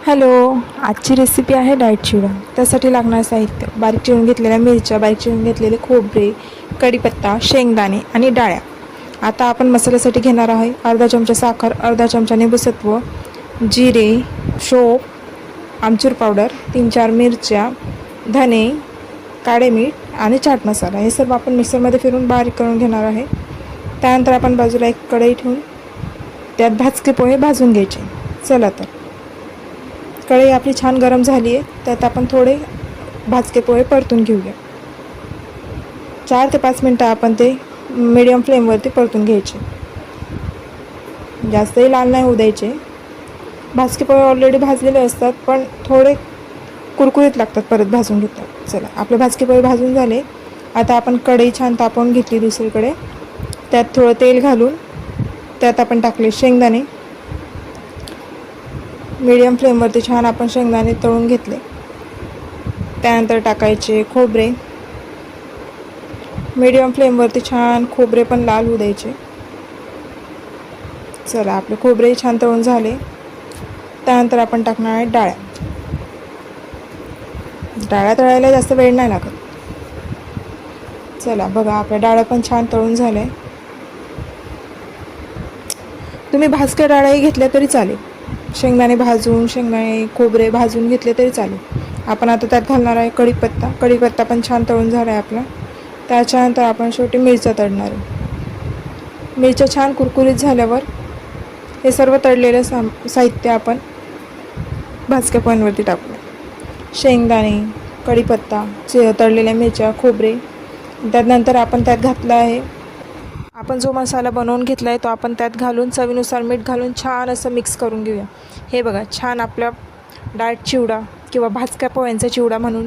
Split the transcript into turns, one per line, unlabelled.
Hello, आजची recipe आहे diet चिवडा. त्यासाठी लागणारं साहित्य: बारीक चिरून घेतलेल्या मिरच्या, बारीक चिरून घेतलेले खोबरे, कढीपत्ता, शेंगदाणे आणि डाळ्या. आता आपण मसाल्यासाठी घेणार आहे अर्धा चमचा साखर, अर्धा चमचा निंबूसत्व, जिरे, शोप, आमचूर पावडर, 3-4 मिरच्या, धने, काळे मीठ आणि चाट मसाला. हे सर्व आपण मिक्सरमध्ये फिरून बारीक करून घेणार आहे. त्यानंतर आपण बाजूला एक कढई ठेवून त्यात भाजके पोहे भाजून घ्यायचे. चला तर कढई आपली छान गरम झाली आहे. त्यात आपण थोडे भाजके पोहे परतून घेऊया. 4 ते 5 मिनटं आपण ते मीडियम फ्लेमवरती परतून घ्यायचे. जास्तही लाल नाही होऊ द्यायचे. भाजके पोहे ऑलरेडी भाजलेले असतात, पण थोडे कुरकुरीत लागतात परत भाजून घेतात. चला, आपले भाजके पोहे भाजून झाले. आता आपण कढई छान तापवून घेतली दुसरीकडे. त्यात थोडं तेल घालून त्यात आपण टाकले शेंगदाणे. मीडियम फ्लेमवरती छान आपण शेंगदाणे तळून घेतले. त्यानंतर टाकायचे खोबरे. मीडियम फ्लेमवरती छान खोबरे पण लाल होऊ द्यायचे. चला, आपले खोबरे छान तळून झाले. त्यानंतर आपण टाकणार आहे डाळ्या. डाळ्या तळायला जास्त वेळ नाही लागत. चला बघा, आपल्या डाळ्या पण छान तळून झाल्या. तुम्ही भाजक्या डाळ्याही घेतल्या तरी चालेल. शेंगदाणे खोबरे भाजून घेतले तरी चालेल. आपण आता त्यात घालणार आहे कढीपत्ता. कढीपत्ता पण छान तळून झाला आहे आपला. त्याच्यानंतर आपण शेवटी मिरच्या तळणार आहे. मिरच्या छान कुरकुरीत झाल्यावर हे सर्व तळलेलं साहित्य आपण भाजक्या पोह्यांवरती टाकूया. शेंगदाणे, कढीपत्ता, तळलेल्या मिरच्या, खोबरे. त्यानंतर आपण त्यात घातला आहे आपण जो मसाला बनवून घेतला आहे तो आपण त्यात घालून चवीनुसार मीठ घालून छान असं मिक्स करून घेऊया. हे बघा, छान आपल्या डाएट चिवडा किंवा भाजक्या पोह्यांचा चिवडा म्हणून